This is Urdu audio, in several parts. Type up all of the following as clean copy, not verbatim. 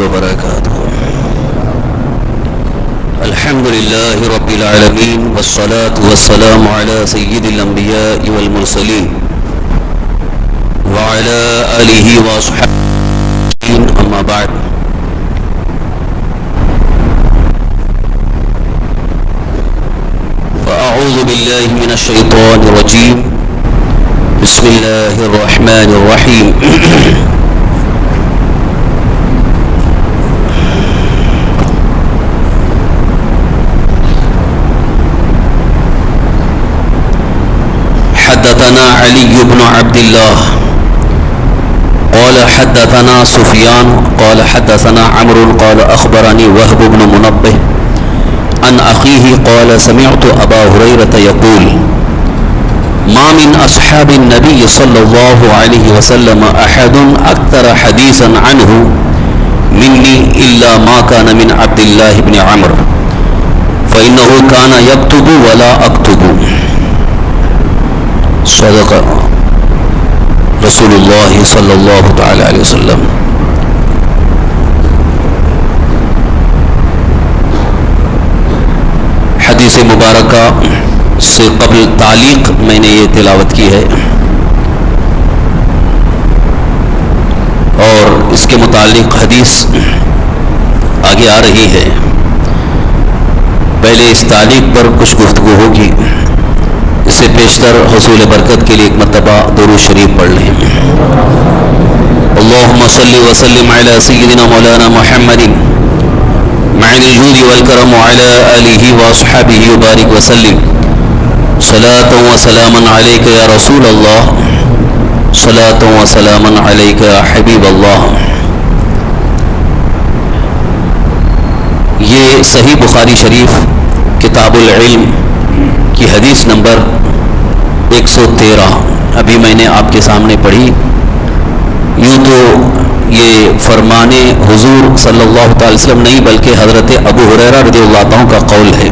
وبركاته. الحمد لله رب العالمين والصلاة والسلام على سيد الأنبياء والمرسلين وعلى آله وصحبه أما بعد. فأعوذ بالله من الشيطان الرجيم. بسم الله الرحمن الرحيم. حدثنا علي بن عبد الله قال حدثنا سفيان قال حدثنا عمرو قال أخبرني وهب بن منبه عن أخيه قال سمعت أبا هريرة يقول ما من أصحاب النبي صلى الله عليه وسلم أحد أكثر حديثا عنه مني إلا ما كان من عبد الله بن عمرو فإنه كان يكتب ولا أكتب. صدق رسول اللہ صلی اللہ تعالی علیہ وسلم. حدیث مبارکہ سے قبل تعلیق میں نے یہ تلاوت کی ہے اور اس کے متعلق حدیث آگے آ رہی ہے. پہلے اس تعلیق پر کچھ گفتگو ہوگی. اس سے پیشتر حصول برکت کے لیے ایک مرتبہ درود شریف پڑھ لیں. اللہم صلی وسلم علی سیدنا مولانا محمد معن الجود والکرم وعلی آلہ واصحابہ وبارک وسلم. صلاة و سلاما علیک یا رسول اللہ. صلاة و سلاما علیک یا حبیب اللہ. یہ صحیح بخاری شریف کتاب العلم کی حدیث نمبر 113 ابھی میں نے آپ کے سامنے پڑھی. یوں تو یہ فرمان حضور صلی اللہ تعالی وسلم نہیں بلکہ حضرت ابو ہریرہ رضی اللہ عنہ کا قول ہے.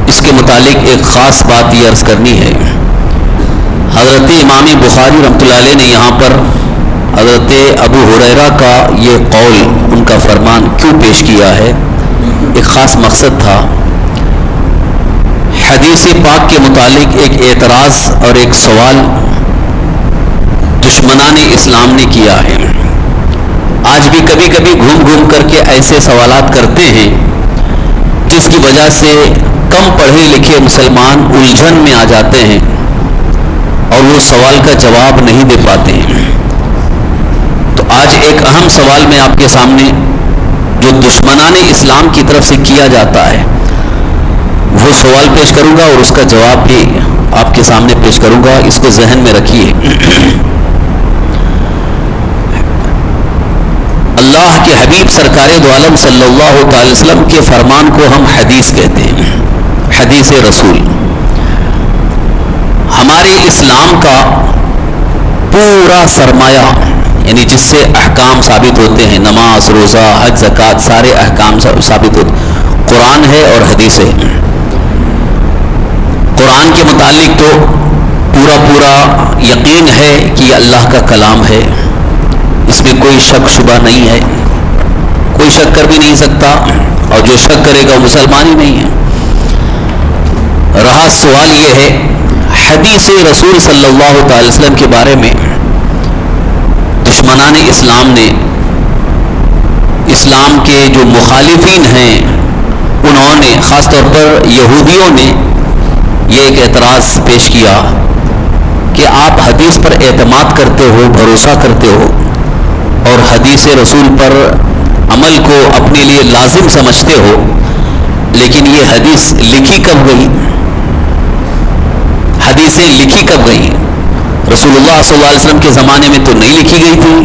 اس کے متعلق ایک خاص بات یہ عرض کرنی ہے. حضرت امام بخاری رحمۃ اللہ علیہ نے یہاں پر حضرت ابو ہریرہ کا یہ قول ان کا فرمان کیوں پیش کیا ہے؟ ایک خاص مقصد تھا. حدیث پاک کے متعلق ایک اعتراض اور ایک سوال دشمنان اسلام نے کیا ہے. آج بھی کبھی کبھی گھوم گھوم کر کے ایسے سوالات کرتے ہیں جس کی وجہ سے کم پڑھے لکھے مسلمان الجھن میں آ جاتے ہیں اور وہ سوال کا جواب نہیں دے پاتے ہیں. تو آج ایک اہم سوال میں آپ کے سامنے جو دشمنان اسلام کی طرف سے کیا جاتا ہے وہ سوال پیش کروں گا اور اس کا جواب بھی آپ کے سامنے پیش کروں گا. اس کو ذہن میں رکھیے. اللہ کے حبیب سرکار دو عالم صلی اللہ تعالی وسلم کے فرمان کو ہم حدیث کہتے ہیں. حدیث رسول ہمارے اسلام کا پورا سرمایہ یعنی جس سے احکام ثابت ہوتے ہیں، نماز روزہ حج زکوٰۃ سارے احکام ثابت ہوتے ہیں، قرآن ہے اور حدیث ہے. قرآن کے متعلق تو پورا یقین ہے کہ یہ اللہ کا کلام ہے. اس میں کوئی شک شبہ نہیں ہے. کوئی شک کر بھی نہیں سکتا اور جو شک کرے گا وہ مسلمان ہی نہیں ہے. رہا سوال یہ ہے حدیث رسول صلی اللہ تعالی وسلم کے بارے میں دشمنان اسلام نے، اسلام کے جو مخالفین ہیں انہوں نے، خاص طور پر یہودیوں نے یہ ایک اعتراض پیش کیا کہ آپ حدیث پر اعتماد کرتے ہو، بھروسہ کرتے ہو اور حدیث رسول پر عمل کو اپنے لیے لازم سمجھتے ہو، لیکن یہ حدیث لکھی کب گئی؟ حدیثیں لکھی کب گئی؟ رسول اللہ صلی اللہ علیہ وسلم کے زمانے میں تو نہیں لکھی گئی تھی.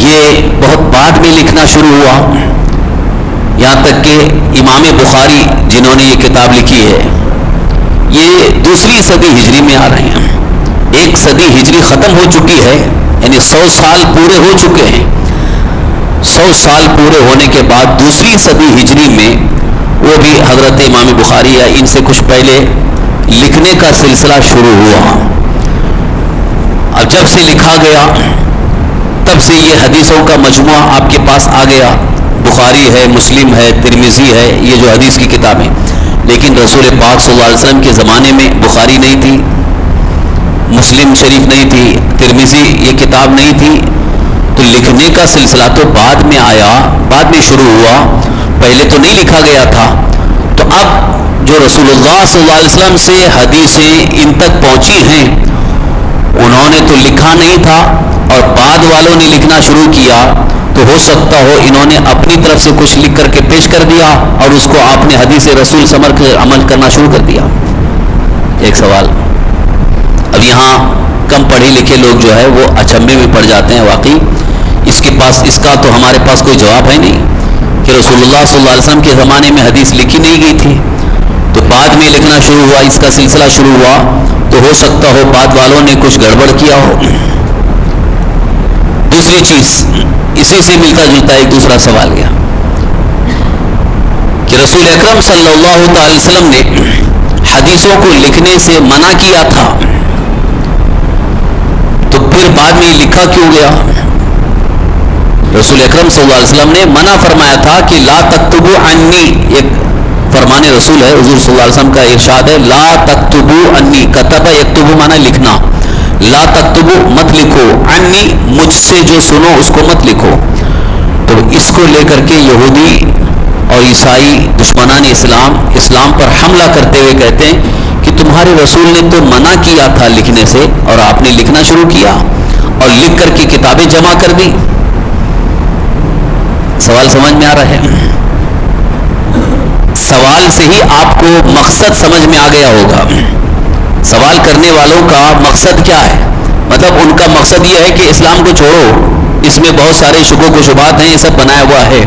یہ بہت بعد میں لکھنا شروع ہوا. یہاں تک کہ امام بخاری جنہوں نے یہ کتاب لکھی ہے یہ 2ویں صدی ہجری میں آ رہے ہیں. 1 صدی ہجری ختم ہو چکی ہے یعنی 100 سال پورے ہو چکے ہیں. 100 سال پورے ہونے کے بعد 2ویں صدی ہجری میں وہ بھی حضرت امام بخاری یا ان سے کچھ پہلے لکھنے کا سلسلہ شروع ہوا. اب جب سے لکھا گیا تب سے یہ حدیثوں کا مجموعہ آپ کے پاس آ گیا. بخاری ہے، مسلم ہے، ترمذی ہے، یہ جو حدیث کی کتابیں. لیکن رسول پاک صلی اللہ علیہ وسلم کے زمانے میں بخاری نہیں تھی، مسلم شریف نہیں تھی، ترمذی یہ کتاب نہیں تھی. تو لکھنے کا سلسلہ تو بعد میں آیا، بعد میں شروع ہوا، پہلے تو نہیں لکھا گیا تھا. تو اب جو رسول اللہ صلی اللہ علیہ وسلم سے حدیثیں ان تک پہنچی ہیں، انہوں نے تو لکھا نہیں تھا اور بعد والوں نے لکھنا شروع کیا. تو ہو سکتا ہو انہوں نے اپنی طرف سے کچھ لکھ کر کے پیش کر دیا اور اس کو آپ نے حدیث رسول سمجھ کر عمل کرنا شروع کر دیا. ایک سوال. اب یہاں کم پڑھے لکھے لوگ جو ہے وہ اچنبے میں پڑ جاتے ہیں. واقعی اس کا تو ہمارے پاس کوئی جواب ہے نہیں کہ رسول اللہ صلی اللہ علیہ وسلم کے زمانے میں حدیث لکھی نہیں گئی تھی، تو بعد میں لکھنا شروع ہوا، اس کا سلسلہ شروع ہوا. تو ہو سکتا ہو بعد والوں نے کچھ گڑبڑ کیا ہو. دوسری چیز اسی سے ملتا جلتا ایک دوسرا سوال گیا کہ رسول اکرم صلی اللہ تعالی وسلم نے حدیثوں کو لکھنے سے منع کیا تھا، تو پھر بعد میں لکھا کیوں گیا؟ رسول اکرم صلی اللہ علیہ وسلم نے منع فرمایا تھا کہ لا تکتبوا عنی، ایک فرمان رسول ہے، حضور صلی اللہ علیہ وسلم کا ارشاد ہے لا تکتبوا عنی، کتب یکتب معنی لکھنا، لا تکتبوا مت لکھو، عنی مجھ سے جو سنو اس کو مت لکھو. تو اس کو لے کر کے یہودی اور عیسائی دشمنان اسلام پر حملہ کرتے ہوئے کہتے ہیں کہ تمہارے رسول نے تو منع کیا تھا لکھنے سے اور آپ نے لکھنا شروع کیا اور لکھ کر کے کتابیں جمع کر دی. سوال سمجھ میں آ رہا ہے؟ سوال سے ہی آپ کو مقصد سمجھ میں آ گیا ہوگا. سوال کرنے والوں کا مقصد کیا ہے؟ مطلب ان کا مقصد یہ ہے کہ اسلام کو چھوڑو، اس میں بہت سارے شبہات و شبہات ہیں، یہ سب بنایا ہوا ہے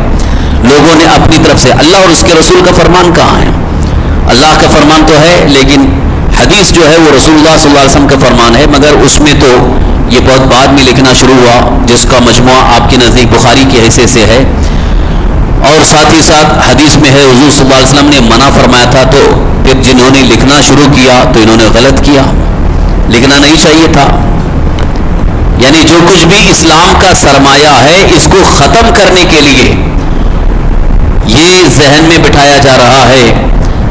لوگوں نے اپنی طرف سے. اللہ اور اس کے رسول کا فرمان کہاں ہے؟ اللہ کا فرمان تو ہے لیکن حدیث جو ہے وہ رسول اللہ صلی اللہ علیہ وسلم کا فرمان ہے، مگر اس میں تو یہ بہت بعد میں لکھنا شروع ہوا، جس کا مجموعہ آپ کے نزدیک بخاری کی حیثیت سے ہے. اور ساتھ ہی ساتھ حدیث میں ہے حضور صلی اللہ علیہ وسلم نے منع فرمایا تھا، تو پھر جنہوں نے لکھنا شروع کیا تو انہوں نے غلط کیا، لکھنا نہیں چاہیے تھا. یعنی جو کچھ بھی اسلام کا سرمایہ ہے اس کو ختم کرنے کے لیے یہ ذہن میں بٹھایا جا رہا ہے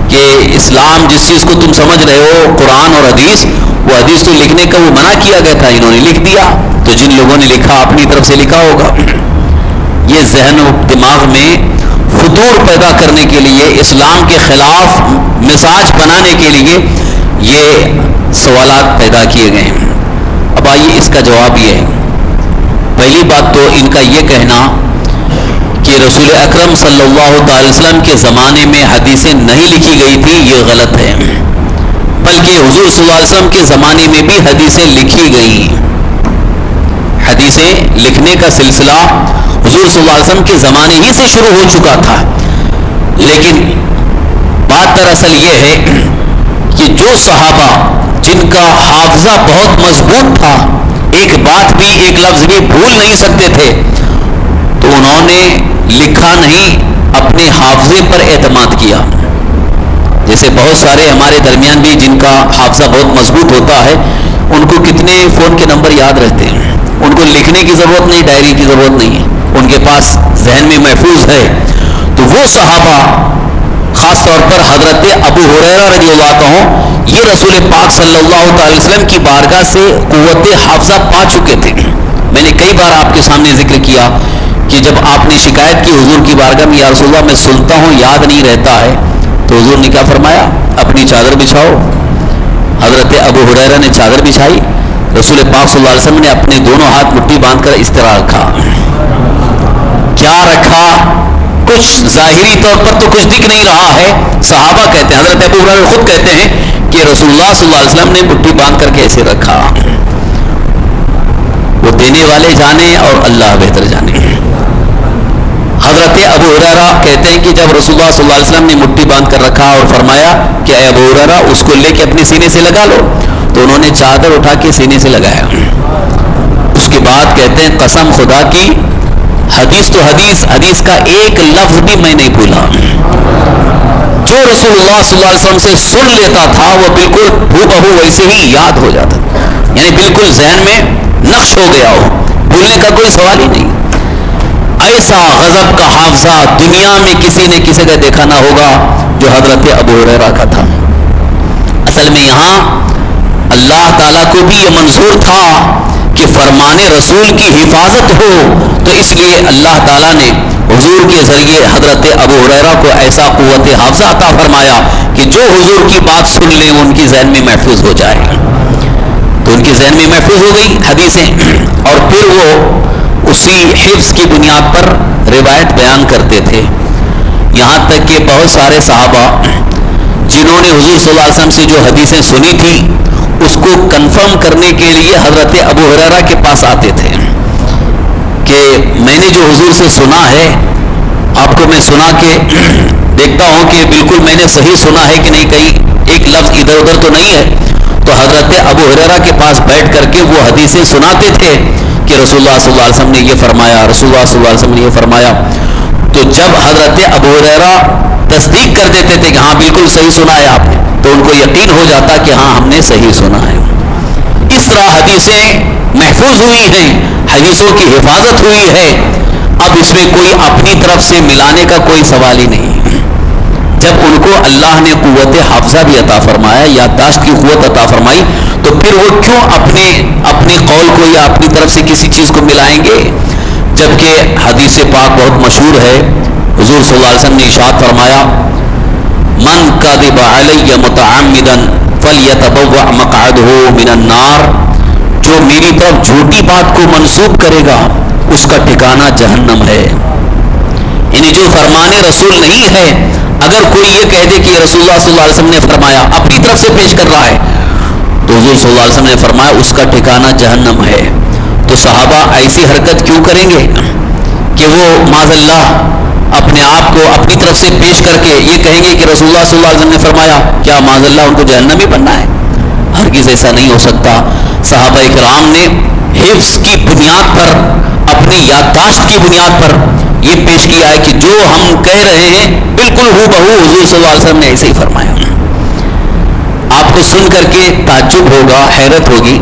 کہ اسلام جس چیز کو تم سمجھ رہے ہو قرآن اور حدیث، وہ حدیث تو لکھنے کا وہ منع کیا گیا تھا، انہوں نے لکھ دیا. تو جن لوگوں نے لکھا اپنی طرف سے لکھا ہوگا. یہ ذہن و دماغ میں فتور پیدا کرنے کے لیے، اسلام کے خلاف مزاج بنانے کے لیے یہ سوالات پیدا کیے گئے ہیں. اب آئیے اس کا جواب یہ ہے. پہلی بات تو ان کا یہ کہنا کہ رسول اکرم صلی اللہ تعالی وسلم کے زمانے میں حدیثیں نہیں لکھی گئی تھی، یہ غلط ہے. بلکہ حضور صلی اللہ علیہ وسلم کے زمانے میں بھی حدیثیں لکھی گئیں. حدیثیں لکھنے کا سلسلہ حضور صلی اللہ علیہ وسلم کے زمانے ہی سے شروع ہو چکا تھا. لیکن بات دراصل یہ ہے کہ جو صحابہ جن کا حافظہ بہت مضبوط تھا، ایک بات بھی ایک لفظ بھی بھول نہیں سکتے تھے، تو انہوں نے لکھا نہیں، اپنے حافظے پر اعتماد کیا. جیسے بہت سارے ہمارے درمیان بھی جن کا حافظہ بہت مضبوط ہوتا ہے، ان کو کتنے فون کے نمبر یاد رہتے ہیں، ان کو لکھنے کی ضرورت نہیں، ڈائری کی ضرورت نہیں ہے، ان کے پاس ذہن میں محفوظ ہے. تو وہ صحابہ خاص طور پر حضرت ابو ہریرہ رضی اللہ عنہ، یہ رسول پاک صلی اللہ تعالی وسلم کی بارگاہ سے قوت حافظہ پا چکے تھے. میں نے کئی بار آپ کے سامنے ذکر کیا کہ جب آپ نے شکایت کی حضور کی بارگاہ میں، یا رسول اللہ میں سنتا ہوں یاد نہیں رہتا ہے، تو حضور نے کیا فرمایا؟ اپنی چادر بچھاؤ. حضرت ابو ہریرہ نے چادر بچھائی، رسول پاک صلی اللہ علیہ وسلم نے اپنے دونوں ہاتھ مٹھی باندھ کر اس طرح رکھا. کیا رکھا؟ کچھ ظاہری طور پر تو کچھ دکھ نہیں رہا ہے. صحابہ کہتے ہیں، حضرت ابو ہریرہ خود کہتے ہیں کہ رسول اللہ صلی اللہ علیہ وسلم نے مٹھی باندھ کر کے ایسے رکھا. وہ دینے والے جانے اور اللہ بہتر جانے. حضرت ابو ہریرہ کہتے ہیں کہ جب رسول اللہ صلی اللہ علیہ وسلم نے مٹھی باندھ کر رکھا اور فرمایا کہ اے ابو ہریرہ اس کو لے کے اپنے سینے سے لگا لو، تو انہوں نے چادر اٹھا کے سینے سے لگایا. اس کے بعد کہتے ہیں قسم خدا کی، حدیث تو حدیث کا ایک لفظ بھی میں نہیں بھولا. جو رسول اللہ صلی اللہ علیہ وسلم سے سن لیتا تھا وہ بالکل ہو بہو ویسے ہی یاد ہو جاتا، یعنی بالکل ذہن میں نقش ہو گیا ہو، بھولنے کا کوئی سوال ہی نہیں. ایسا غضب کا حافظہ دنیا میں کسی نے کسی کا دیکھا نہ ہوگا جو حضرت ابو ہریرہ کا تھا. اصل میں یہاں اللہ تعالیٰ کو بھی یہ منظور تھا کہ فرمان رسول کی حفاظت ہو، تو اس لیے اللہ تعالیٰ نے حضور کے ذریعے حضرت ابو ہریرہ کو ایسا قوت حافظہ عطا فرمایا کہ جو حضور کی بات سن لیں ان کی ذہن میں محفوظ ہو جائے. تو ان کی ذہن میں محفوظ ہو گئی حدیثیں، اور پھر وہ اسی حفظ کی بنیاد پر روایت بیان کرتے تھے. یہاں تک کہ بہت سارے صحابہ جنہوں نے حضور صلی اللہ علیہ وسلم سے جو حدیثیں سنی تھی اس کو کنفرم کرنے کے لیے حضرت ابو ہریرہ کے پاس آتے تھے کہ میں نے جو حضور سے سنا ہے آپ کو میں سنا کے دیکھتا ہوں کہ بالکل میں نے صحیح سنا ہے کہ نہیں، کہیں ایک لفظ ادھر ادھر تو نہیں ہے. تو حضرت ابو ہریرہ کے پاس بیٹھ کر کے وہ حدیثیں سناتے تھے کہ رسول اللہ صلی اللہ علیہ وسلم نے یہ فرمایا، رسول اللہ صلی اللہ علیہ وسلم نے یہ فرمایا. تو جب حضرت ابو ہریرہ تصدیق کر دیتے تھے کہ ہاں بالکل صحیح سنا ہے آپ نے، تو ان کو یقین ہو جاتا کہ ہاں ہم نے صحیح سنا ہے. اس طرح حدیثیں محفوظ ہوئی ہیں، حدیثوں کی حفاظت ہوئی ہے. اب اس میں کوئی اپنی طرف سے ملانے کا کوئی سوال ہی نہیں. جب ان کو اللہ نے قوت حافظہ بھی عطا فرمایا، یادداشت کی قوت عطا فرمائی، تو پھر وہ کیوں اپنے قول کو یا اپنی طرف سے کسی چیز کو ملائیں گے؟ جبکہ حدیث پاک بہت مشہور ہے. حضور صلی اللہ علیہ وسلم نے ارشاد فرمایا من کذب علی متعمدا فلیتبوأ مقعدہ من النار، جو میری طرف جھوٹی بات کو منسوب کرے گا اس کا ٹھکانہ جہنم ہے. یعنی جو فرمان رسول نہیں ہے، اگر کوئی یہ کہہ دے کہ رسول اللہ صلی اللہ علیہ وسلم نے فرمایا، اپنی طرف سے پیش کر رہا ہے، تو حضور صلی اللہ علیہ وسلم نے فرمایا اس کا ٹھکانہ جہنم ہے. تو صحابہ ایسی حرکت کیوں کریں گے کہ وہ معاذ اللہ اپنے آپ کو اپنی طرف سے پیش کر کے یہ کہیں گے کہ رسول اللہ صلی اللہ علیہ وسلم نے فرمایا؟ کیا معاذ اللہ ان کو جہنمی بننا ہے؟ ہرگز ایسا نہیں ہو سکتا. صحابہ کرام نے حفظ کی بنیاد پر، اپنی یادداشت کی بنیاد پر یہ پیش کیا ہے کہ جو ہم کہہ رہے ہیں بالکل ہو بہو حضور صلی اللہ علیہ وسلم نے ایسے ہی فرمایا. آپ کو سن کر کے تعجب ہوگا، حیرت ہوگی،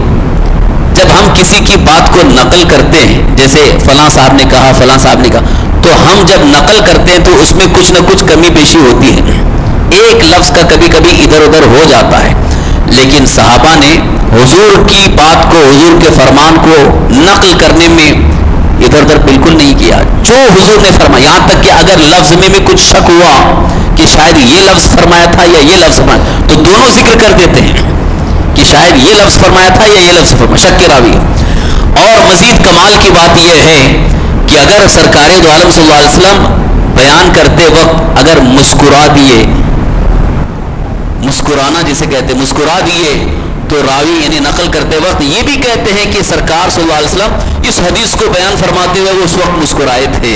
جب ہم کسی کی بات کو نقل کرتے ہیں، جیسے فلاں صاحب نے کہا، فلاں صاحب نے کہا، تو ہم جب نقل کرتے ہیں تو اس میں کچھ نہ کچھ کمی بیشی ہوتی ہے، ایک لفظ کا کبھی کبھی ادھر ادھر ہو جاتا ہے. لیکن صحابہ نے حضور کی بات کو، حضور کے فرمان کو نقل کرنے میں ادھر ادھر بالکل نہیں کیا. جو حضور نے فرمایا، یہاں تک کہ اگر لفظ میں بھی کچھ شک ہوا کہ شاید یہ لفظ فرمایا تھا یا یہ لفظ فرمایا، تو دونوں ذکر کر دیتے ہیں کہ شاید یہ لفظ فرمایا تھا یا یہ لفظ فرمایا، شک کے راوی. اور مزید کمال کی بات یہ ہے کہ اگر سرکار دو عالم صلی اللہ علیہ وسلم بیان کرتے وقت اگر مسکرا دیے، مسکرانا جسے کہتے ہیں، مسکرا دیے، تو راوی یعنی نقل کرتے وقت یہ بھی کہتے ہیں کہ سرکار صلی اللہ علیہ وسلم اس حدیث کو بیان فرماتے ہوئے اس وقت مسکرائے تھے،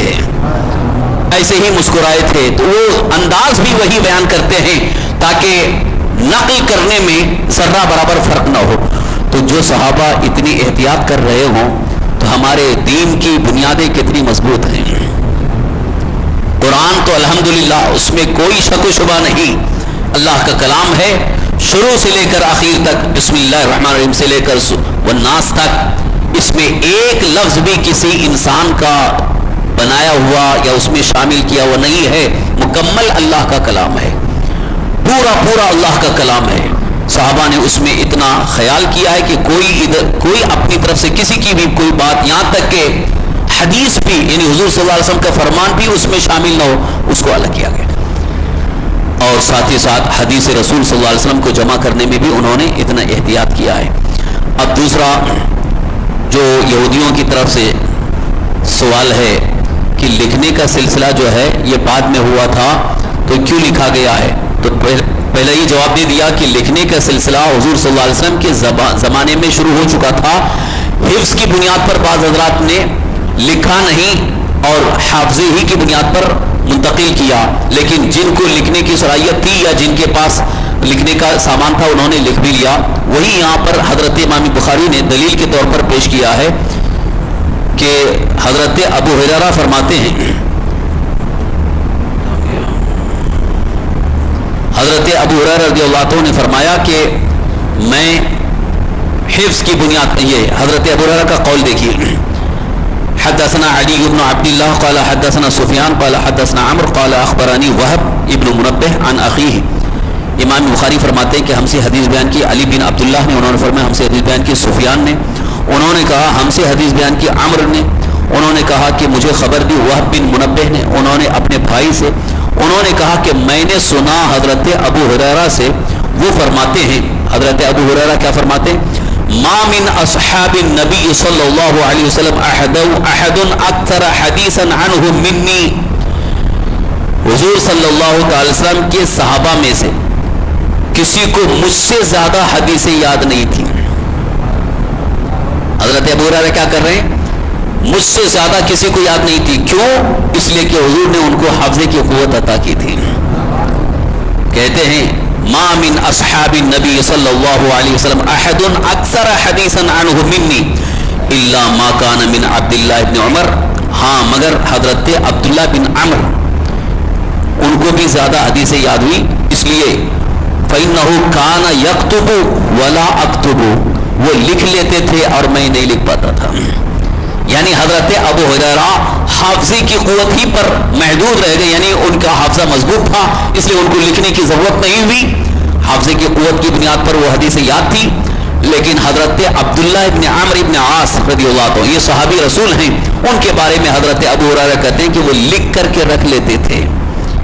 ایسے ہی مسکرائے تھے. تو وہ انداز بھی وہی بیان کرتے ہیں تاکہ نقل کرنے میں ذرہ برابر فرق نہ ہو. تو جو صحابہ اتنی احتیاط کر رہے ہوں تو ہمارے دین کی بنیادیں کتنی مضبوط ہیں. قرآن تو الحمدللہ اس میں کوئی شک و شبہ نہیں، اللہ کا کلام ہے، شروع سے لے کر آخر تک، بسم اللہ الرحمن الرحیم سے لے کر والناس تک، اس میں ایک لفظ بھی کسی انسان کا بنایا ہوا یا اس میں شامل کیا ہوا نہیں ہے. مکمل اللہ کا کلام ہے، پورا پورا اللہ کا کلام ہے. صحابہ نے اس میں اتنا خیال کیا ہے کہ کوئی اپنی طرف سے کسی کی بھی کوئی بات، یہاں تک کہ حدیث بھی یعنی حضور صلی اللہ علیہ وسلم کا فرمان بھی اس میں شامل نہ ہو، اس کو الگ کیا گیا. اور ساتھ ہی ساتھ حدیث رسول صلی اللہ علیہ وسلم کو جمع کرنے میں بھی انہوں نے اتنا احتیاط کیا ہے. اب دوسرا جو یہودیوں کی طرف سے سوال ہے کہ لکھنے کا سلسلہ جو ہے یہ بعد میں ہوا تھا تو کیوں لکھا گیا ہے، تو پہلے ہی جواب دے دیا کہ لکھنے کا سلسلہ حضور صلی اللہ علیہ وسلم کے زمانے میں شروع ہو چکا تھا. حفظ کی بنیاد پر بعض حضرات نے لکھا نہیں اور حافظے ہی کی بنیاد پر منتقل کیا، لیکن جن کو لکھنے کی صلاحیت تھی یا جن کے پاس لکھنے کا سامان تھا انہوں نے لکھ بھی لیا. وہی یہاں پر حضرت امام بخاری نے دلیل کے طور پر پیش کیا ہے کہ حضرت ابو ہریرہ فرماتے ہیں، حضرت ابو ہریرہ رضی اللہ عنہ نے فرمایا کہ میں حفظ کی بنیاد، یہ حضرت ابو ہریرہ کا قول دیکھیے، حدثنا علی بن عبد اللہ قال حدثنا سفیان قال حدثنا عمرو قال اخبرانی وہب ابن منبہ عن اخیہ. امام بخاری فرماتے ہیں کہ ہم سے حدیث بیان کی علی بن عبداللہ نے, انہوں نے فرمایا ہم سے حدیث بیان کی سفیان نے, انہوں نے کہا ہم سے حدیث بیان کی عمرو نے, انہوں نے کہا کہ مجھے خبر دی وہب بن منبہ نے, انہوں نے اپنے بھائی سے, انہوں نے کہا کہ میں نے سنا حضرت ابو ہریرہ سے, وہ فرماتے ہیں حضرت ابو ہریرہ کیا فرماتے ہیں, ما من اصحاب النبی صلی اللہ علیہ وسلم احد اکثر حدیثا عنہ منی, حضور صلی اللہ تعالی وسلم کے صحابہ میں سے کسی کو مجھ سے زیادہ حدیثیں یاد نہیں تھی. حضرت ابو ہریرہ کیا کر رہے ہیں, مجھ سے زیادہ کسی کو یاد نہیں تھی. کیوں؟ اس لیے کہ حضور نے ان کو حافظے کی قوت عطا کی تھی. کہتے ہیں ما من اصحاب النبی صلی اللہ علیہ وسلم احد اکثر حدیثا عنہ منی الا ما کان من عبداللہ ابن عمر, ہاں مگر حضرت عبداللہ بن عمر ان کو بھی زیادہ حدیثیں یاد ہوئی, اس لیے فإنہ کان یکتب ولا اکتب, وہ لکھ لیتے تھے اور میں نہیں لکھ پاتا تھا. یعنی حضرت ابو ہریرہ حافظے کی قوت ہی پر محدود رہ گئے, یعنی ان کا حافظہ مضبوط تھا اس لیے ان کو لکھنے کی ضرورت نہیں ہوئی, حافظے کی قوت کی بنیاد پر وہ حدیثیں یاد تھی. لیکن حضرت عبداللہ ابن عمرو ابن عاص رضی اللہ عنہ, یہ صحابی رسول ہیں, ان کے بارے میں حضرت ابو ہریرہ کہتے ہیں کہ وہ لکھ کر کے رکھ لیتے تھے,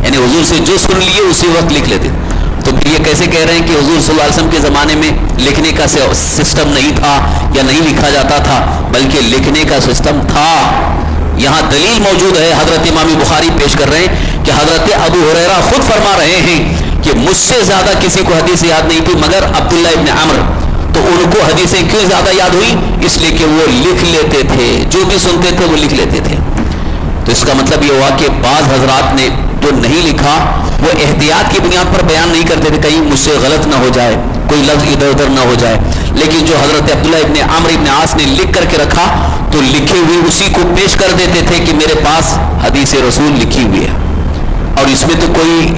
یعنی حضور سے جو سن لیے اسی وقت لکھ لیتے. تو یہ کیسے کہہ رہے ہیں کہ حضور صلی اللہ علیہ وسلم کے زمانے میں لکھنے کا سسٹم نہیں تھا یا نہیں لکھا جاتا تھا, بلکہ لکھنے کا سسٹم تھا. یہاں دلیل موجود ہے, حضرت امام بخاری پیش کر رہے ہیں کہ حضرت ابو ہریرہ خود فرما رہے ہیں کہ مجھ سے زیادہ کسی کو حدیث یاد نہیں تھی مگر عبداللہ ابن عمر. تو ان کو حدیثیں کیوں زیادہ یاد ہوئی, اس لیے کہ وہ لکھ لیتے تھے, جو بھی سنتے تھے وہ لکھ لیتے تھے. تو اس کا مطلب یہ ہوا کہ بعض حضرات نے جو نہیں لکھا وہ احتیاط کی بنیاد پر بیان نہیں کرتے تھے, کہیں مجھ سے غلط نہ ہو جائے, کوئی لفظ ادھر ادھر نہ ہو جائے. لیکن جو حضرت عبداللہ ابن عمرو ابن عاص نے لکھ کر کے رکھا تو لکھے ہوئے اسی کو پیش کر دیتے تھے کہ میرے پاس حدیث رسول لکھی ہوئی ہے, اور اس میں تو کوئی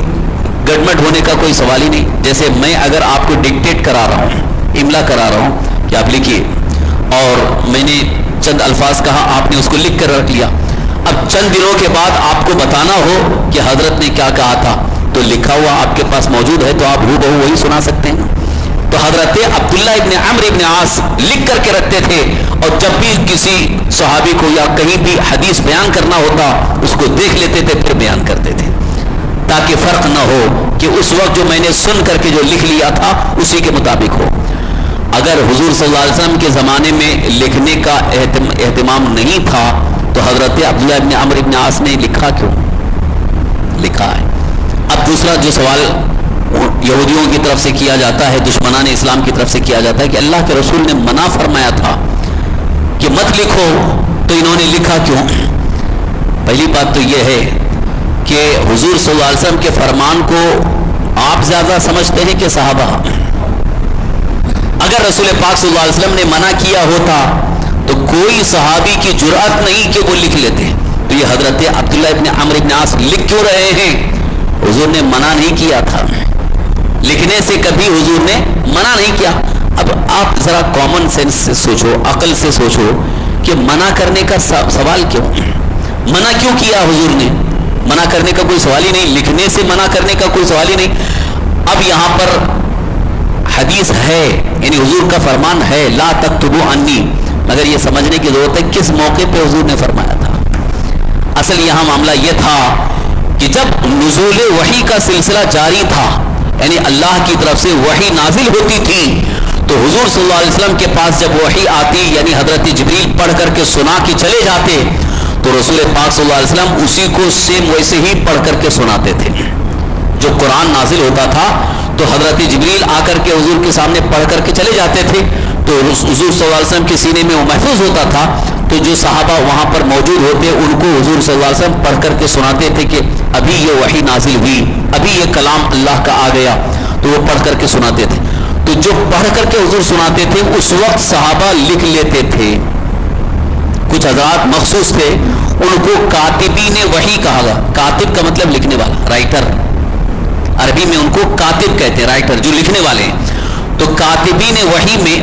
گڑبڑ ہونے کا کوئی سوال ہی نہیں. جیسے میں اگر آپ کو ڈکٹیٹ کرا رہا ہوں, املا کرا رہا ہوں کہ آپ لکھیے, اور میں نے چند الفاظ کہا, آپ نے اس کو لکھ کر رکھ لیا, اب چند دنوں کے بعد آپ کو بتانا ہو کہ حضرت نے کیا کہا تھا, تو لکھا ہوا آپ کے پاس موجود ہے تو آپ ہو بہو وہی سنا سکتے ہیں. تو حضرت عبداللہ ابن عمرو ابن عاص لکھ کر کے رکھتے تھے, اور جب بھی کسی صحابی کو یا کہیں بھی حدیث بیان کرنا ہوتا اس کو دیکھ لیتے تھے پھر بیان کرتے تھے, تاکہ فرق نہ ہو کہ اس وقت جو میں نے سن کر کے جو لکھ لیا تھا اسی کے مطابق ہو. اگر حضور صلی اللہ علیہ وسلم کے زمانے میں لکھنے کا اہتمام نہیں تھا تو حضرت عبداللہ ابن عمرو ابن عاص نے لکھا کیوں؟ لکھا ہے. اب دوسرا جو سوال یہودیوں کی طرف سے کیا جاتا ہے, دشمنان اسلام کی طرف سے کیا جاتا ہے کہ اللہ کے رسول نے منع فرمایا تھا کہ مت لکھو, تو انہوں نے لکھا کیوں؟ پہلی بات تو یہ ہے کہ حضور صلی اللہ علیہ وسلم کے فرمان کو آپ زیادہ سمجھتے ہیں کہ صحابہ؟ اگر رسول پاک صلی اللہ علیہ وسلم نے منع کیا ہوتا تو کوئی صحابی کی جرأت نہیں کہ وہ لکھ لیتے. تو یہ حضرت عبداللہ ابن عمرو ابن عاص لکھ کیوں رہے ہیں؟ حضور نے منع نہیں کیا تھا, لکھنے سے کبھی حضور نے منع نہیں کیا. اب آپ ذرا کامن سینس سے سوچو, عقل سے سوچو کہ منع کرنے کا سوال کیوں, منع کیوں کیا حضور نے؟ منع کرنے کا کوئی سوال ہی نہیں, لکھنے سے منع کرنے کا کوئی سوال ہی نہیں. اب یہاں پر حدیث ہے, یعنی حضور کا فرمان ہے لا تکتبوا عنی, مگر یہ سمجھنے کی ضرورت ہے کس موقع پہ حضور نے فرمایا تھا. اصل یہاں معاملہ یہ تھا کہ جب نزول وحی کا سلسلہ جاری تھا, یعنی اللہ کی طرف سے وحی نازل ہوتی تھی, تو حضور صلی اللہ علیہ وسلم کے پاس جب وحی آتی, یعنی حضرت جبریل پڑھ کر کے سنا کے چلے جاتے, تو رسول پاک صلی اللہ علیہ وسلم اسی کو سیم ویسے ہی پڑھ کر کے سناتے تھے. جو قرآن نازل ہوتا تھا تو حضرت جبریل آ کر کے حضور کے سامنے پڑھ کر کے چلے جاتے تھے, تو حضور صلی اللہ علیہ وسلم کے سینے میں وہ محفوظ ہوتا تھا. تو جو صحابہ وہاں پر موجود ہوتے ان کو حضور صلی اللہ علیہ وسلم پڑھ کر کے سناتے تھے کہ ابھی یہ وحی نازل ہوئی, ابھی یہ کلام اللہ کا آ گیا, تو وہ پڑھ کر کے سناتے تھے. تو جو پڑھ کر کے حضور سناتے تھے اس وقت صحابہ لکھ لیتے تھے. کچھ حضرات مخصوص تھے, ان کو کاتبین وحی کہا گیا. کاتب کا مطلب لکھنے والا, رائٹر, عربی میں ان کو کاتب کہتے ہیں, رائٹر جو لکھنے والے ہیں. تو کاتبین وحی میں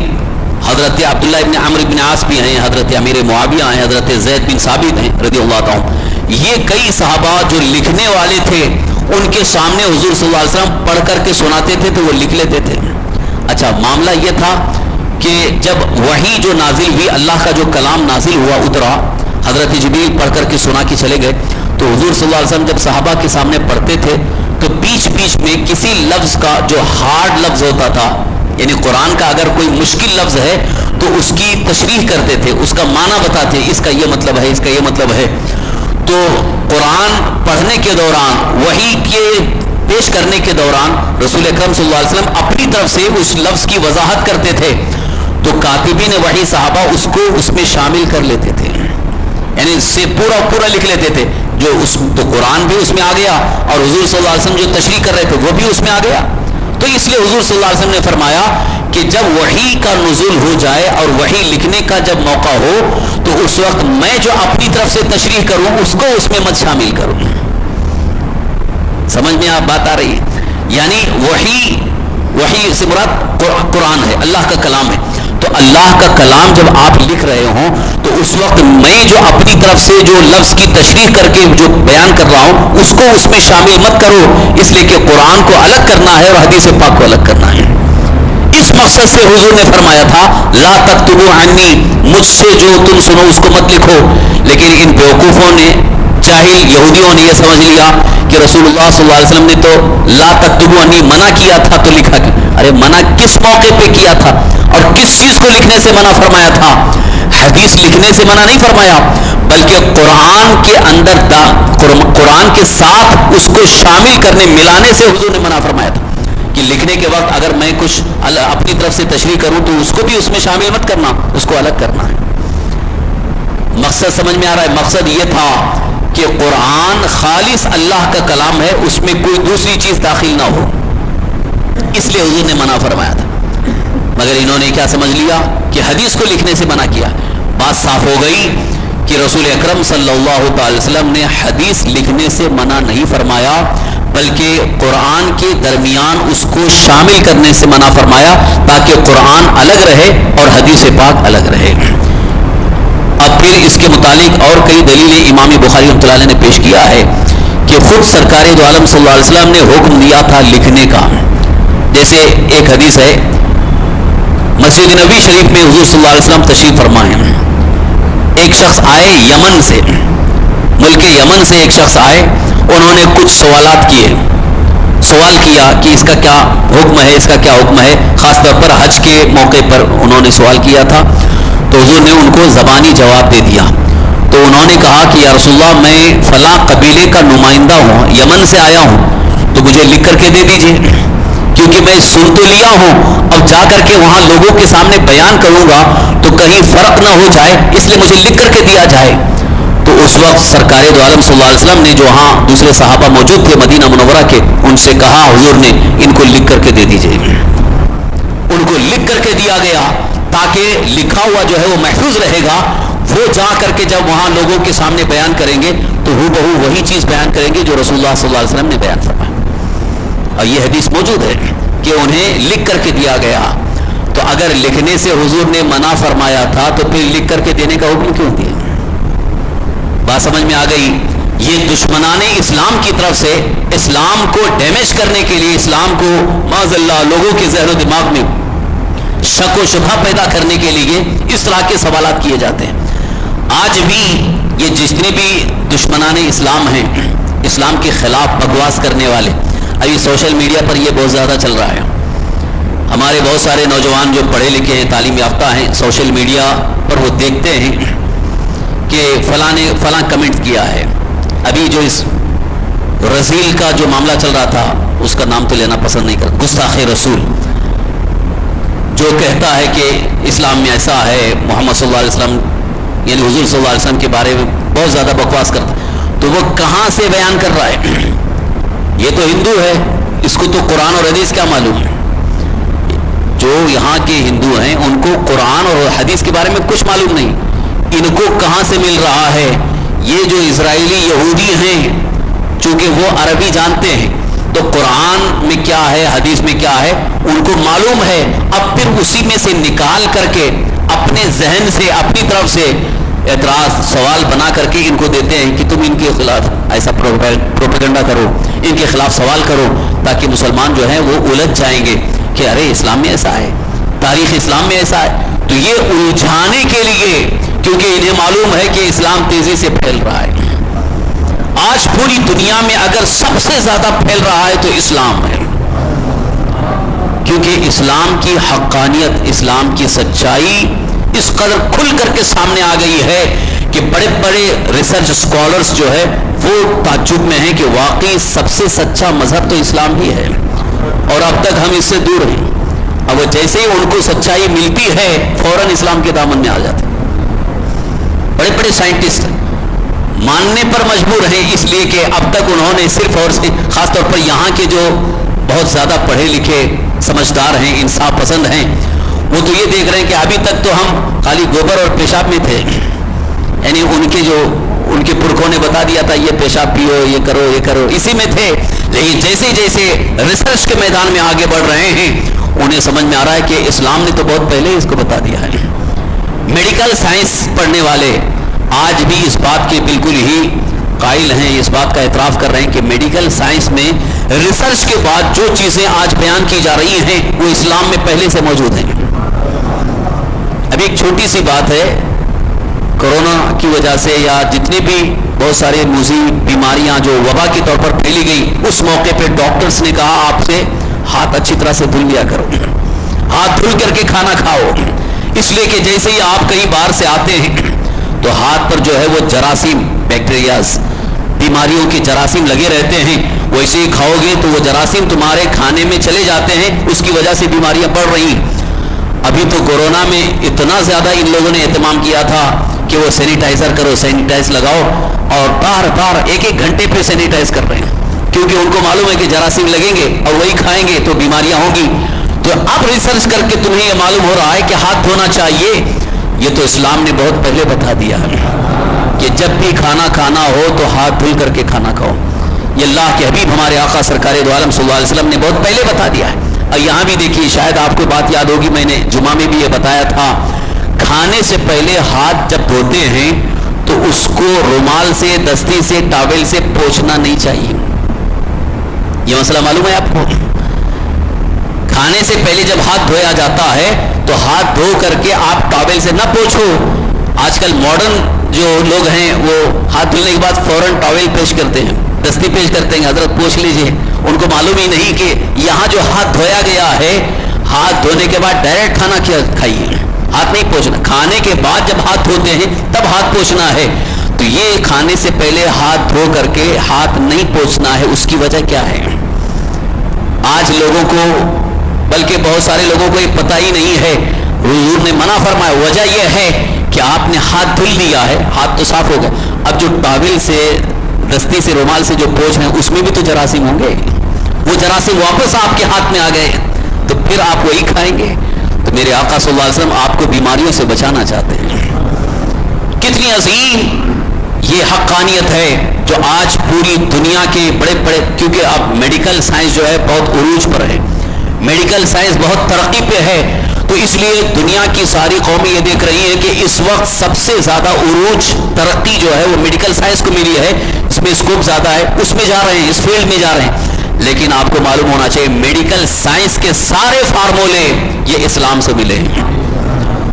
حضرت عبداللہ ابن عمرو ابن عاص بھی ہیں، حضرت امیر معاویہ ہیں، حضرت زید بن ثابت ہیں رضی اللہ تعالیٰ، یہ کئی صحابہ جو لکھنے والے تھے ان کے سامنے حضور صلی اللہ علیہ وسلم پڑھ کر کے سناتے تھے تو وہ لکھ لیتے تھے۔ اچھا، معاملہ یہ تھا کہ جب وحی جو نازل ہوئی، اللہ کا جو کلام نازل ہوا اترا، حضرت جبریل پڑھ کر کے سنا کے چلے گئے، تو حضور صلی اللہ علیہ وسلم جب صحابہ کے سامنے پڑھتے تھے تو بیچ بیچ میں کسی لفظ کا جو ہارڈ لفظ ہوتا تھا، یعنی قرآن کا اگر کوئی مشکل لفظ ہے تو اس کی تشریح کرتے تھے، اس کا معنی بتاتے، اس کا یہ مطلب ہے، اس کا یہ مطلب ہے۔ تو قرآن پڑھنے کے دوران، وحی کے پیش کرنے کے دوران رسول اکرم صلی اللہ علیہ وسلم اپنی طرف سے اس لفظ کی وضاحت کرتے تھے، تو کاتبین وحی صحابہ اس کو اس میں شامل کر لیتے تھے، یعنی اس سے پورا پورا لکھ لیتے تھے، جو اس تو قرآن بھی اس میں آ گیا اور حضور صلی اللہ علیہ وسلم جو تشریح کر رہے تھے وہ بھی اس میں آ گیا۔ تو اس لیے حضور صلی اللہ علیہ وسلم نے فرمایا کہ جب وحی کا نزول ہو جائے اور وحی لکھنے کا جب موقع ہو تو اس وقت میں جو اپنی طرف سے تشریح کروں اس کو اس میں مت شامل کروں۔ سمجھ میں آپ بات آ رہی ہے؟ یعنی وحی سے مراد قرآن ہے، اللہ کا کلام ہے، تو اللہ کا کلام جب آپ لکھ رہے ہوں تو اس وقت میں جو اپنی طرف سے جو لفظ کی تشریح کر کے جو بیان کر رہا ہوں اس کو اس میں شامل مت کرو، اس لیے کہ قرآن کو الگ کرنا ہے اور حدیث پاک کو الگ کرنا ہے۔ اس مقصد سے حضور نے فرمایا تھا لا تکتبوا عنی، مجھ سے جو تم سنو اس کو مت لکھو، لیکن ان بیوقوفوں نے، جاہل یہودیوں نے یہ سمجھ لیا کہ رسول اللہ صلی اللہ علیہ وسلم نے تو لا تکتبوا عنی منع کیا تھا تو لکھا کیوں؟ ارے منع کس موقع پہ کیا تھا اور کس چیز کو لکھنے سے منع فرمایا تھا؟ حدیث لکھنے سے منع نہیں فرمایا، بلکہ قرآن کے اندر قرآن کے ساتھ اس کو شامل کرنے، ملانے سے حضور نے منع فرمایا تھا کہ لکھنے کے وقت اگر میں کچھ اپنی طرف سے تشریح کروں تو اس کو بھی اس میں شامل مت کرنا، اس کو الگ کرنا ہے۔ مقصد سمجھ میں آ رہا ہے؟ مقصد یہ تھا کہ قرآن خالص اللہ کا کلام ہے، اس میں کوئی دوسری چیز داخل نہ ہو، اس لیے حضور نے منع فرمایا تھا۔ مگر انہوں نے کیا سمجھ لیا کہ حدیث کو لکھنے سے منع کیا۔ بات صاف ہو گئی کہ رسول اکرم صلی اللہ تعالی وسلم نے حدیث لکھنے سے منع نہیں فرمایا، بلکہ قرآن کے درمیان اس کو شامل کرنے سے منع فرمایا تاکہ قرآن الگ رہے اور حدیث پاک الگ رہے۔ اب پھر اس کے متعلق اور کئی دلیلیں امام بخاری رحمۃ اللہ علیہ نے پیش کیا ہے کہ خود سرکار دو عالم صلی اللہ علیہ وسلم نے حکم دیا تھا لکھنے کا۔ جیسے ایک حدیث ہے، مسجد نبی شریف میں حضور صلی اللہ علیہ وسلم تشریف فرما ہیں، ایک شخص آئے یمن سے، ملک یمن سے ایک شخص آئے، انہوں نے کچھ سوالات کیے، سوال کیا کہ اس کا کیا حکم ہے، اس کا کیا حکم ہے، خاص طور پر حج کے موقع پر انہوں نے سوال کیا تھا، تو حضور نے ان کو زبانی جواب دے دیا۔ تو انہوں نے کہا کہ یا رسول اللہ میں فلاں قبیلے کا نمائندہ ہوں، یمن سے آیا ہوں، تو مجھے لکھ کر کے دے دیجئے، کیونکہ میں سن تو لیا ہوں، اب جا کر کے وہاں لوگوں کے سامنے بیان کروں گا تو کہیں فرق نہ ہو جائے، اس لیے مجھے لکھ کر کے دیا جائے۔ تو اس وقت سرکار دو عالم صلی اللہ علیہ وسلم نے جو وہاں دوسرے صحابہ موجود تھے مدینہ منورہ کے، ان سے کہا حضور نے ان کو لکھ کر کے دے دیجئے۔ ان کو لکھ کر کے دیا گیا تاکہ لکھا ہوا جو ہے وہ محفوظ رہے گا، وہ جا کر کے جب وہاں لوگوں کے سامنے بیان کریں گے تو ہو بہو وہی چیز بیان کریں گے جو رسول اللہ صلی اللہ علیہ وسلم نے بیان فرمایا۔ اور یہ حدیث موجود ہے کہ انہیں لکھ کر کے دیا گیا۔ تو اگر لکھنے سے حضور نے منع فرمایا تھا تو پھر لکھ کر کے دینے کا حکم کیوں دیا؟ بات سمجھ میں آ گئی؟ یہ دشمنان اسلام کی طرف سے اسلام کو ڈیمیج کرنے کے لیے، اسلام کو معاذ اللہ لوگوں کے ذہن و دماغ میں شک و شبہ پیدا کرنے کے لیے اس طرح کے سوالات کیے جاتے ہیں۔ آج بھی یہ جتنے بھی دشمنان اسلام ہیں، اسلام کے خلاف بکواس کرنے والے، ابھی سوشل میڈیا پر یہ بہت زیادہ چل رہا ہے۔ ہمارے بہت سارے نوجوان جو پڑھے لکھے ہیں، تعلیم یافتہ ہیں، سوشل میڈیا پر وہ دیکھتے ہیں کہ فلاں نے فلاں کمنٹ کیا ہے۔ ابھی جو اس رسول کا جو معاملہ چل رہا تھا، اس کا نام تو لینا پسند نہیں کرتا، گستاخ رسول، جو کہتا ہے کہ اسلام میں ایسا ہے، محمد صلی اللہ علیہ وسلم یعنی حضور صلی اللہ علیہ وسلم کے بارے میں بہت زیادہ بکواس کرتا، تو وہ کہاں سے بیان کر رہا ہے؟ یہ تو ہندو ہے، اس کو تو قرآن اور حدیث کیا معلوم ہے؟ جو یہاں کے ہندو ہیں ان کو قرآن اور حدیث کے بارے میں کچھ معلوم نہیں، ان کو کہاں سے مل رہا ہے؟ یہ جو اسرائیلی یہودی ہیں، چونکہ وہ عربی جانتے ہیں، تو قرآن میں کیا ہے، حدیث میں کیا ہے ان کو معلوم ہے. اب پھر اسی میں سے نکال کر کے اپنے ذہن سے اپنی طرف سے اعتراض سوال بنا کر کے ان کو دیتے ہیں کہ تم ان کے خلاف ایسا پروپیگنڈا کرو، ان کے خلاف سوال کرو، تاکہ مسلمان جو ہیں وہ الجھ جائیں گے کہ ارے اسلام میں ایسا ہے، تاریخ اسلام میں ایسا ہے. تو یہ الجھانے کے لیے، کیونکہ انہیں معلوم ہے کہ اسلام تیزی سے پھیل رہا ہے. آج پوری دنیا میں اگر سب سے زیادہ پھیل رہا ہے تو اسلام ہے، کیونکہ اسلام کی حقانیت، اسلام کی سچائی اس قدر کھل کر کے سامنے آ گئی ہے کہ بڑے بڑے ریسرچ اسکالرز جو ہے وہ تعجب میں ہیں کہ واقعی سب سے سچا مذہب تو اسلام ہی ہے، اور اب تک ہم اس سے دور ہیں. اب جیسے ہی ان کو سچائی ملتی ہے فوراً اسلام کے دامن میں آ جاتے ہیں. بڑے بڑے سائنٹسٹ ماننے پر مجبور ہیں، اس لیے کہ اب تک انہوں نے صرف اور خاص طور پر یہاں کے جو بہت زیادہ پڑھے لکھے سمجھدار ہیں، انصاف پسند ہیں، وہ تو یہ دیکھ رہے ہیں کہ ابھی تک تو ہم خالی گوبر اور پیشاب میں تھے، یعنی ان کے پرکھوں نے بتا دیا تھا یہ پیشاب پیو، یہ کرو، اسی میں تھے. لیکن جیسے جیسے ریسرچ کے میدان میں آگے بڑھ رہے ہیں انہیں سمجھ میں آ رہا ہے کہ اسلام نے تو بہت پہلے اس کو بتا دیا ہے. میڈیکل سائنس پڑھنے والے آج بھی اس بات کے بالکل ہی قائل ہیں، اس بات کا اعتراف کر رہے ہیں کہ میڈیکل سائنس میں ریسرچ کے بعد جو چیزیں آج بیان کی جا رہی ہیں وہ اسلام میں پہلے سے موجود ہیں. ابھی ایک چھوٹی سی بات ہے، کورونا کی وجہ سے یا جتنی بھی بہت سارے مصیب بیماریاں جو وبا کے طور پر پھیلی گئی، اس موقع پہ ڈاکٹرز نے کہا آپ سے ہاتھ اچھی طرح سے دھل لیا کرو، ہاتھ دھل کر کے کھانا کھاؤ، اس لیے کہ جیسے ہی آپ کہیں باہر سے آتے ہیں تو ہاتھ پر جو ہے وہ جراثیم، بیکٹیریاز، بیماریوں کے جراثیم لگے رہتے ہیں. ویسے ہی کھاؤ گے تو وہ جراثیم تمہارے کھانے میں چلے جاتے ہیں، اس کی وجہ سے بیماریاں بڑھ رہی ہیں. ابھی تو کورونا میں اتنا زیادہ ان لوگوں نے اہتمام کیا تھا کہ وہ سینیٹائزر کرو، سینیٹائز لگاؤ، اور بار ایک گھنٹے پہ سینیٹائز کر رہے ہیں، کیونکہ ان کو معلوم ہے کہ جراثیم لگیں گے اور وہی کھائیں گے تو بیماریاں ہوں گی. تو اب ریسرچ کر کے تمہیں یہ معلوم ہو رہا ہے کہ ہاتھ دھونا چاہیے. یہ تو اسلام نے بہت پہلے بتا دیا ہے کہ جب بھی کھانا کھانا ہو تو ہاتھ دھل کر کے کھانا کھاؤ. یہ اللہ کے حبیب ہمارے آقا سرکار دو عالم صلی اللہ علیہ وسلم نے بہت پہلے بتا دیا ہے. اور یہاں بھی دیکھیے، شاید آپ کو بات یاد ہوگی، میں نے جمعہ میں بھی یہ بتایا تھا، کھانے سے پہلے ہاتھ جب دھوتے ہیں تو اس کو رومال سے، دستی سے، ٹاول سے پوچھنا نہیں چاہیے. یہ مسئلہ معلوم ہے آپ کو؟ کھانے سے پہلے جب ہاتھ دھویا جاتا ہے تو ہاتھ دھو کر کے آپ ٹاول سے نہ پوچھو. آج کل ماڈرن جو لوگ ہیں وہ ہاتھ دھلنے کے بعد فوراً ٹاول پیش کرتے ہیں، دستی پیش کرتے ہیں، حضرت پوچھ لیجئے. ان کو معلوم ہی نہیں کہ یہاں جو ہاتھ دھویا گیا ہے، ہاتھ دھونے کے بعد ڈائریکٹ کھانا کھائیے، ہاتھ نہیں پوچھنا. کھانے کے بعد جب ہاتھ دھوتے ہیں تب ہاتھ پوچھنا ہے. تو یہ کھانے سے پہلے ہاتھ دھو کر کے ہاتھ نہیں پوچھنا ہے، اس کی وجہ کیا ہے؟ آج لوگوں کو، بلکہ بہت سارے لوگوں کو یہ پتہ ہی نہیں ہے. حضور نے منع فرمایا، وجہ یہ ہے کہ آپ نے ہاتھ دھل دیا ہے، ہاتھ تو صاف ہوگا. اب جو ٹاول سے، دستی سے، رومال سے جو پوچھ ہیں اس میں بھی تو جراثیم ہوں گے، وہ جراثیم واپس آپ کے ہاتھ میں آ گئے تو پھر آپ وہی کھائیں گے. تو میرے آقا صلی اللہ علیہ وسلم آپ کو بیماریوں سے بچانا چاہتے ہیں. کتنی عظیم یہ حقانیت ہے جو آج پوری دنیا کے بڑے بڑے، کیونکہ اب میڈیکل سائنس جو ہے بہت عروج پر ہے، میڈیکل سائنس بہت ترقی پہ ہے، تو اس لیے دنیا کی ساری قومیں یہ دیکھ رہی ہیں کہ اس وقت سب سے زیادہ عروج، ترقی جو ہے وہ میڈیکل سائنس کو ملی ہے، اس میں اسکوپ زیادہ ہے، اس میں جا رہے ہیں، اس فیلڈ میں جا رہے ہیں. لیکن آپ کو معلوم ہونا چاہیے میڈیکل سائنس کے سارے فارمولے یہ اسلام سے ملے ہیں،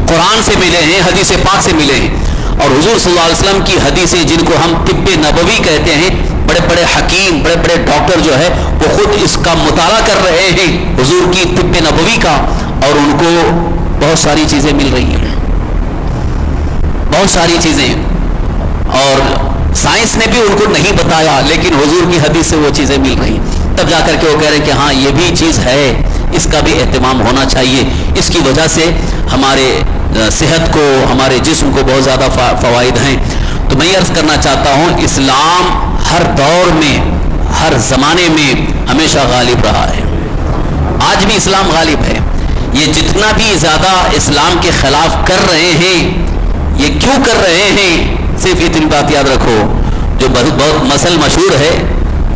قرآن سے ملے ہیں، حدیث پاک سے ملے ہیں. اور حضور صلی اللہ علیہ وسلم کی حدیثیں جن کو ہم طب نبوی کہتے ہیں، بڑے بڑے حکیم، بڑے بڑے ڈاکٹر جو ہے وہ خود اس کا مطالعہ کر رہے ہیں، حضور کی طب نبوی کا، اور ان کو بہت ساری چیزیں مل رہی ہیں، بہت ساری چیزیں. اور سائنس نے بھی ان کو نہیں بتایا لیکن حضور کی حدیث سے وہ چیزیں مل رہی ہیں. تب جا کر کے وہ کہہ رہے ہیں کہ ہاں یہ بھی چیز ہے، اس کا بھی اہتمام ہونا چاہیے. اس کی وجہ سے ہمارے صحت کو، ہمارے جسم کو بہت زیادہ فوائد ہیں. تو میں یہ عرض کرنا چاہتا ہوں، اسلام ہر دور میں، ہر زمانے میں ہمیشہ غالب رہا ہے، آج بھی اسلام غالب ہے. یہ جتنا بھی زیادہ اسلام کے خلاف کر رہے ہیں، یہ کیوں کر رہے ہیں؟ صرف اتنی بات یاد رکھو، جو بہت مثل مشہور ہے،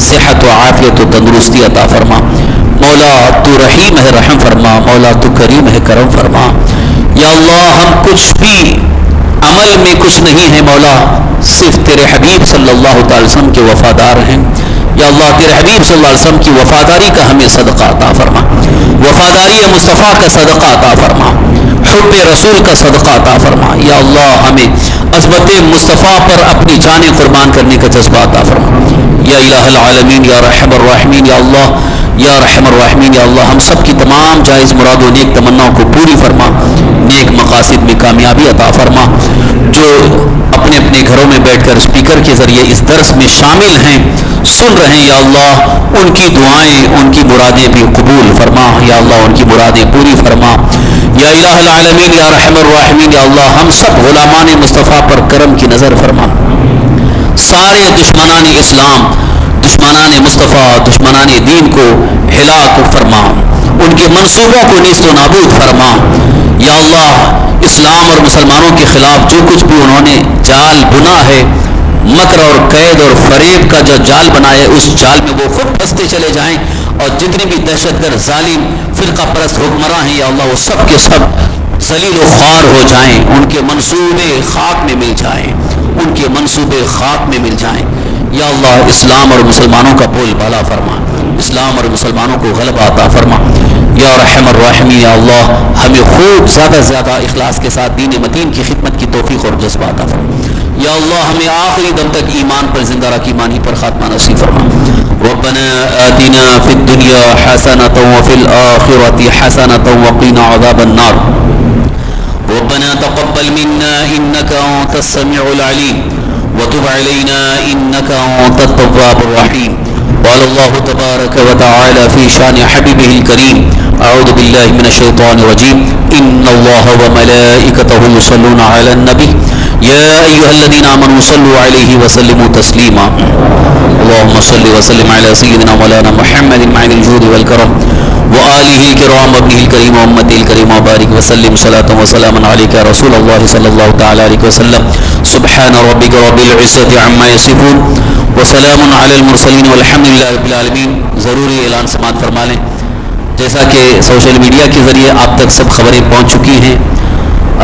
صحت و عافیت و تندرستی عطا فرما. مولا تو رحیم ہے رحم فرما. مولا تو کریم ہے کرم فرما. یا اللہ ہم کچھ بھی عمل میں کچھ نہیں ہے مولا، صرف تیرے حبیب صلی اللہ تعالی وسلم کے وفادار ہیں. یا اللہ تیرے حبیب صلی اللہ علیہ وسلم کی وفاداری کا ہمیں صدقہ عطا فرما. وفاداری مصطفیٰ کا صدقہ عطا فرما. حب رسول کا صدقہ عطا فرما. یا اللہ ہمیں عظمت مصطفیٰ پر اپنی جانیں قربان کرنے کا جذبہ عطا فرما. یا الہ العالمین یا رحم الراحمین یا اللہ یا رحم الراحمین یا اللہ ہم سب کی تمام جائز مراد و نیک تمناؤں کو پوری فرما. نیک مقاصد میں کامیابی عطا فرما. جو اپنے اپنے گھروں میں بیٹھ کر اسپیکر کے ذریعے اس درس میں شامل ہیں، سن رہے ہیں، یا اللہ ان کی دعائیں ان کی مرادیں بھی قبول فرما. یا اللہ ان کی مرادیں پوری فرما. یا الہ العالمین یا رحم الراحمین یا اللہ ہم سب غلامان مصطفیٰ پر کرم کی نظر فرما. سارے دشمنان اسلام، دشمنان مصطفیٰ، دشمنان دین کو ہلاک فرما. ان کے منصوبوں کو نیست و نابود فرما. یا اللہ اسلام اور مسلمانوں کے خلاف جو کچھ بھی انہوں نے جال بنا ہے، مکر اور قید اور فریب کا جو جال بنایا ہے، اس جال میں وہ خود پھنستے چلے جائیں. اور جتنے بھی دہشت گرد ظالم فرقہ پرست حکمراں ہیں، یا اللہ وہ سب کے سب ذلیل و خوار ہو جائیں. ان کے منصوبے خاک میں مل جائیں. ان کے منصوبے خاک میں مل جائیں. یا اللہ اسلام اور مسلمانوں کا بول بالا فرما. اسلام اور مسلمانوں کو غلبہ عطا فرما. یا رحم الراحمین یا اللہ ہمیں خوب زیادہ سے زیادہ اخلاص کے ساتھ دین متین کی خدمت کی توفیق اور جذبہ عطا فرما. یا اللہ ہمیں آخری دم تک ایمان پر زندہ رکھ، ایمانی پر خاتمہ نصیب فرما. ربنا آتنا فی الدنیا حسنۃ وفی الآخرۃ حسنۃ وقنا عذاب النار. ربنا تقبل منا انك انت السميع العليم وتب علينا انك انت التواب الرحيم. قال الله تبارك وتعالى في شان حبيبه الكريم اعوذ بالله من الشيطان الرجيم ان الله وملائكته يصلون على النبي يا ايها الذين امنوا صلوا عليه وسلموا تسليما. اللهم صل وسلم على سيدنا مولانا محمد مع الجود والكرم وآله الكرام وابنه الكريم وأمته الكريم وبارك وسلم صلاة وسلاما عليك يا رسول الله صلى الله تعالى عليه وسلم. سبحان ربك رب العزة عما يصفون وسلام على المرسلين والحمد لله رب العالمين. ضروری اعلان سماعت فرما لیں. جیسا کہ سوشل میڈیا کے ذریعے آپ تک سب خبریں پہنچ چکی ہیں،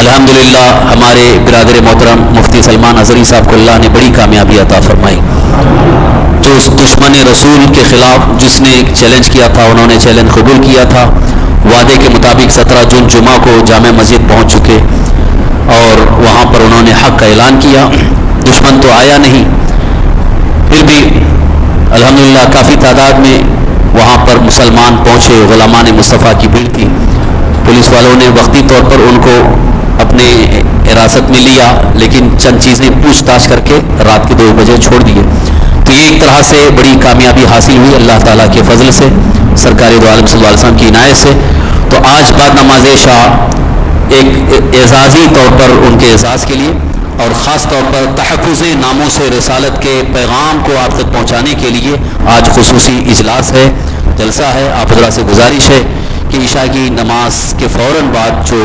الحمدللہ ہمارے برادر محترم مفتی سلمان اظہری صاحب کو اللہ نے بڑی کامیابی عطا فرمائی. جو اس دشمن رسول کے خلاف جس نے ایک چیلنج کیا تھا، انہوں نے چیلنج قبول کیا تھا. وعدے کے مطابق 17 جون جمعہ کو جامع مسجد پہنچ چکے اور وہاں پر انہوں نے حق کا اعلان کیا. دشمن تو آیا نہیں، پھر بھی الحمدللہ کافی تعداد میں وہاں پر مسلمان پہنچے. غلامان مصطفیٰ کی بھیڑ تھی. پولیس والوں نے وقتی طور پر ان کو اپنے حراست میں لیا، لیکن چند چیزیں پوچھ تاچھ کر کے رات کے 2 بجے چھوڑ دیے. تو یہ ایک طرح سے بڑی کامیابی حاصل ہوئی اللہ تعالیٰ کے فضل سے، سرکار دو عالم صلی اللہ علیہ وسلم کی عنایت سے. تو آج بعد نماز عشاء ایک اعزازی طور پر ان کے اعزاز کے لیے اور خاص طور پر تحفظ ناموس رسالت کے پیغام کو آپ تک پہنچانے کے لیے آج خصوصی اجلاس ہے، جلسہ ہے. آپ حضرات سے گزارش ہے کہ عشاء کی نماز کے فوراً بعد جو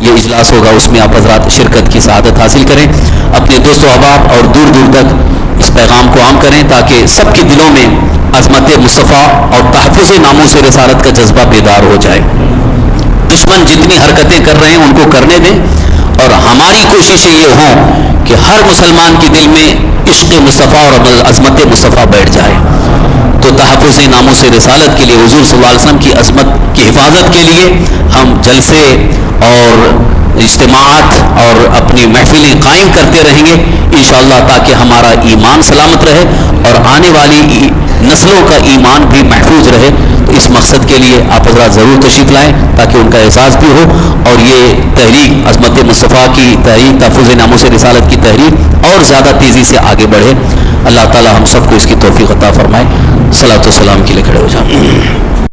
یہ اجلاس ہوگا اس میں آپ حضرات شرکت کی سعادت حاصل کریں. اپنے دوست و احباب اور دور دور تک اس پیغام کو عام کریں تاکہ سب کے دلوں میں عظمت مصطفیٰ اور تحفظ ناموس رسالت کا جذبہ بیدار ہو جائے. دشمن جتنی حرکتیں کر رہے ہیں ان کو کرنے دیں اور ہماری کوششیں یہ ہوں کہ ہر مسلمان کے دل میں عشق مصطفیٰ اور عظمت مصطفیٰ بیٹھ جائے. تو تحفظ ناموس رسالت کے لیے، حضور صلی اللہ علیہ وسلم کی عظمت کی حفاظت کے لیے ہم جلسے اور اجتماعات اور اپنی محفلیں قائم کرتے رہیں گے انشاءاللہ، تاکہ ہمارا ایمان سلامت رہے اور آنے والی نسلوں کا ایمان بھی محفوظ رہے. تو اس مقصد کے لیے آپ حضرات ضرور تشریف لائیں تاکہ ان کا احساس بھی ہو اور یہ تحریک عظمت مصطفیٰ کی تحریک، تحفظ ناموس رسالت کی تحریک اور زیادہ تیزی سے آگے بڑھے. اللہ تعالی ہم سب کو اس کی توفیق عطا فرمائے. صلاۃ و سلام کے لیے کھڑے ہو جائیں.